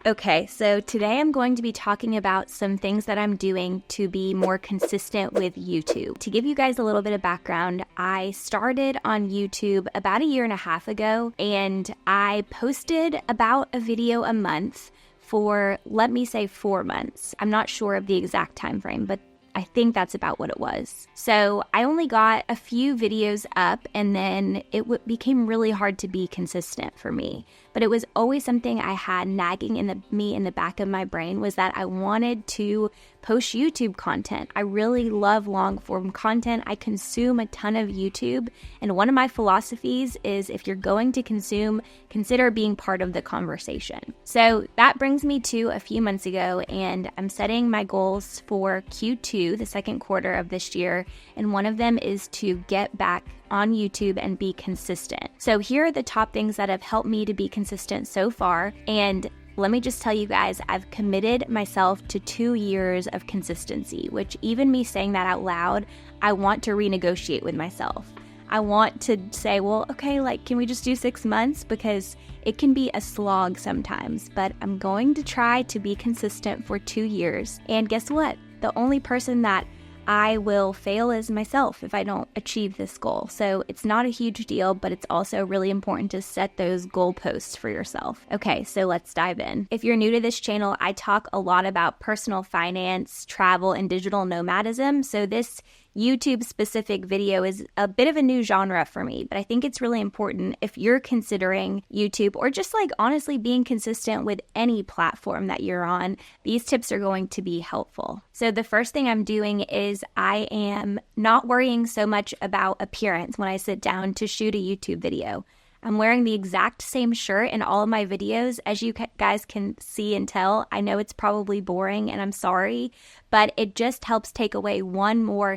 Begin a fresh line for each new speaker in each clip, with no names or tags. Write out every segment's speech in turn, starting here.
Okay, so today I'm going to be talking about some things that I'm doing to be more consistent with YouTube. To give you guys a little bit of background, I started on YouTube about 1.5 years ago, and I posted about a video a month for, let me say, 4 months. I'm not sure of the exact time frame, but I think that's about what it was. So I only got a few videos up, and then it became really hard to be consistent for me. But it was always something I had nagging in the back of my brain, was that I wanted to post YouTube content. I really love long form content. I consume a ton of YouTube. And one of my philosophies is, if you're going to consume, consider being part of the conversation. So that brings me to a few months ago, and I'm setting my goals for Q2, the second quarter of this year. And one of them is to get back on YouTube and be consistent. So here are the top things that have helped me to be consistent so far. And let me just tell you guys, I've committed myself to 2 years of consistency, which, even me saying that out loud, I want to renegotiate with myself. I want to say, well, okay, can we just do 6 months? Because it can be a slog sometimes, but I'm going to try to be consistent for 2 years. And guess what? The only person that I will fail as myself if I don't achieve this goal. So it's not a huge deal, but it's also really important to set those goalposts for yourself. Okay, so let's dive in. If you're new to this channel, I talk a lot about personal finance, travel, and digital nomadism. So this YouTube specific video is a bit of a new genre for me, but I think it's really important if you're considering YouTube, or just honestly being consistent with any platform that you're on. These tips are going to be helpful. So the first thing I'm doing is I am not worrying so much about appearance when I sit down to shoot a YouTube video. I'm wearing the exact same shirt in all of my videos. As you guys can see and tell, I know it's probably boring, and I'm sorry, but it just helps take away one more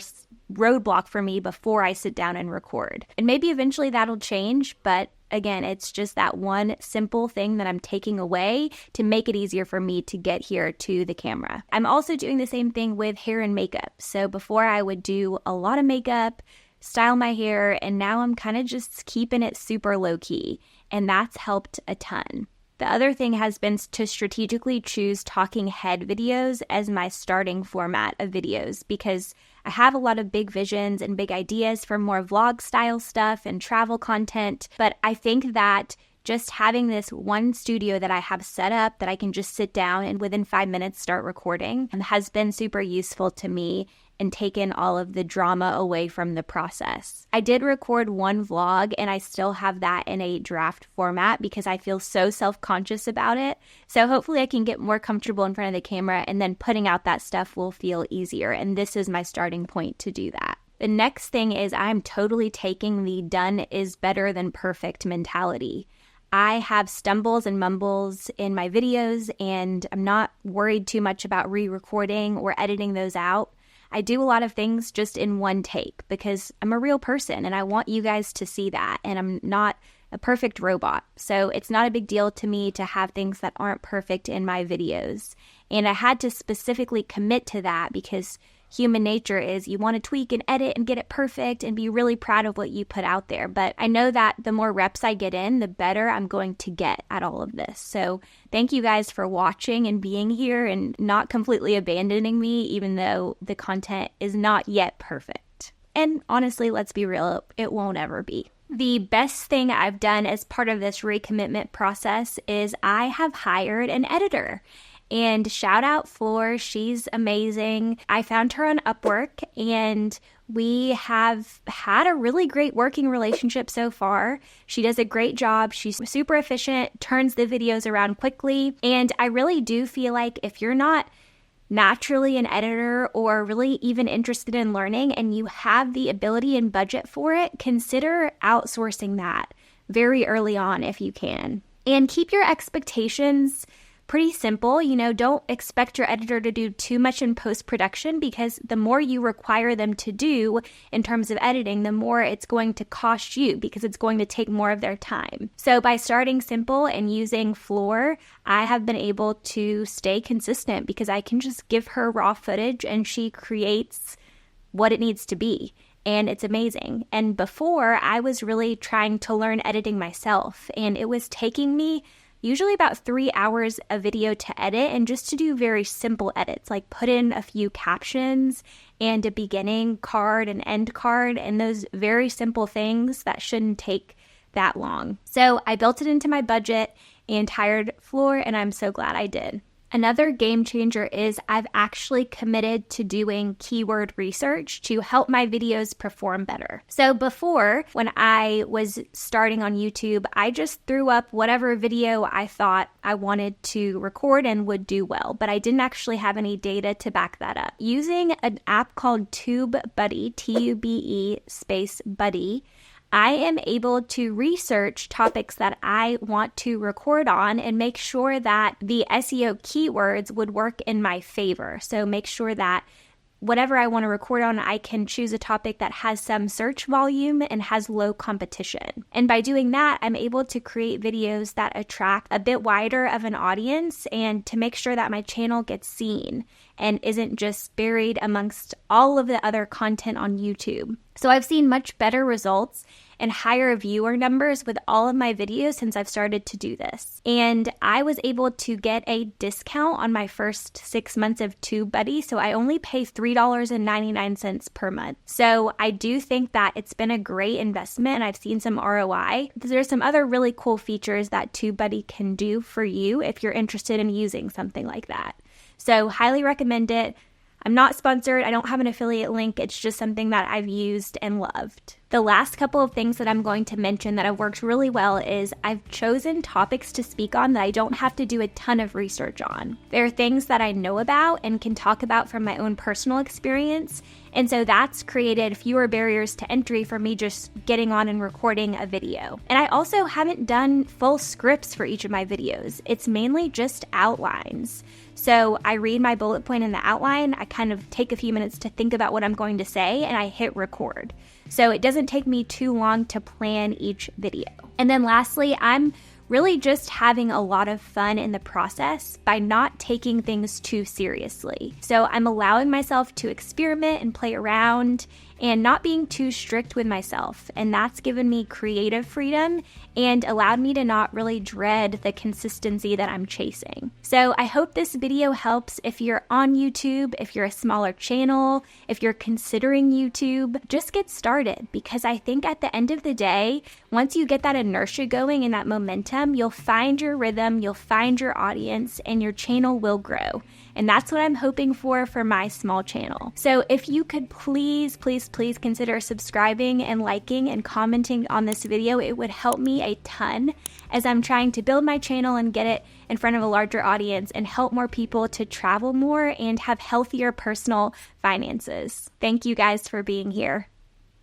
roadblock for me before I sit down and record. And maybe eventually that'll change, but again, it's just that one simple thing that I'm taking away to make it easier for me to get here to the camera. I'm also doing the same thing with hair and makeup. So before, I would do a lot of makeup, style my hair, and now I'm kind of just keeping it super low key, and that's helped a ton. The other thing has been to strategically choose talking head videos as my starting format of videos, because I have a lot of big visions and big ideas for more vlog style stuff and travel content, but I think that just having this one studio that I have set up that I can just sit down and within 5 minutes start recording has been super useful to me and taken all of the drama away from the process. I did record one vlog, and I still have that in a draft format because I feel so self-conscious about it. So hopefully I can get more comfortable in front of the camera, and then putting out that stuff will feel easier. And this is my starting point to do that. The next thing is I'm totally taking the done is better than perfect mentality. I have stumbles and mumbles in my videos, and I'm not worried too much about re-recording or editing those out. I do a lot of things just in one take because I'm a real person, and I want you guys to see that, and I'm not a perfect robot. So it's not a big deal to me to have things that aren't perfect in my videos. And I had to specifically commit to that because human nature is you want to tweak and edit and get it perfect and be really proud of what you put out there. But I know that the more reps I get in, the better I'm going to get at all of this. So thank you guys for watching and being here and not completely abandoning me, even though the content is not yet perfect. And honestly, let's be real, it won't ever be. The best thing I've done as part of this recommitment process is I have hired an editor. And shout out Floor, she's amazing. I found her on Upwork, and we have had a really great working relationship so far. She does a great job. She's super efficient, turns the videos around quickly. And I really do feel like if you're not naturally an editor or really even interested in learning and you have the ability and budget for it, consider outsourcing that very early on if you can. And keep your expectations pretty simple. Don't expect your editor to do too much in post-production, because the more you require them to do in terms of editing, the more it's going to cost you because it's going to take more of their time. So by starting simple and using Floor, I have been able to stay consistent because I can just give her raw footage and she creates what it needs to be. And it's amazing. And before, I was really trying to learn editing myself, and it was taking me usually about 3 hours a video to edit, and just to do very simple edits, like put in a few captions and a beginning card and end card, and those very simple things that shouldn't take that long. So I built it into my budget and hired Floor, and I'm so glad I did. Another game changer is I've actually committed to doing keyword research to help my videos perform better. So before, when I was starting on YouTube, I just threw up whatever video I thought I wanted to record and would do well, but I didn't actually have any data to back that up. Using an app called TubeBuddy, T-U-B-E space buddy, I am able to research topics that I want to record on and make sure that the SEO keywords would work in my favor. So make sure that whatever I want to record on, I can choose a topic that has some search volume and has low competition. And by doing that, I'm able to create videos that attract a bit wider of an audience and to make sure that my channel gets seen and isn't just buried amongst all of the other content on YouTube. So I've seen much better results and higher viewer numbers with all of my videos since I've started to do this. And I was able to get a discount on my first 6 months of TubeBuddy, so I only pay $3.99 per month. So I do think that it's been a great investment and I've seen some ROI. There's some other really cool features that TubeBuddy can do for you if you're interested in using something like that. So highly recommend it. I'm not sponsored. I don't have an affiliate link. It's just something that I've used and loved. The last couple of things that I'm going to mention that have worked really well is I've chosen topics to speak on that I don't have to do a ton of research on. There are things that I know about and can talk about from my own personal experience, and so that's created fewer barriers to entry for me just getting on and recording a video. And I also haven't done full scripts for each of my videos. It's mainly just outlines. So I read my bullet point in the outline, I kind of take a few minutes to think about what I'm going to say, and I hit record. So it doesn't take me too long to plan each video. And then lastly, I'm really just having a lot of fun in the process by not taking things too seriously. So I'm allowing myself to experiment and play around and not being too strict with myself. And that's given me creative freedom and allowed me to not really dread the consistency that I'm chasing. So I hope this video helps if you're on YouTube, if you're a smaller channel, if you're considering YouTube, just get started, because I think at the end of the day, once you get that inertia going and that momentum, you'll find your rhythm, you'll find your audience, and your channel will grow. And that's what I'm hoping for my small channel. So if you could please consider subscribing and liking and commenting on this video, it would help me a ton as I'm trying to build my channel and get it in front of a larger audience and help more people to travel more and have healthier personal finances. Thank you guys for being here.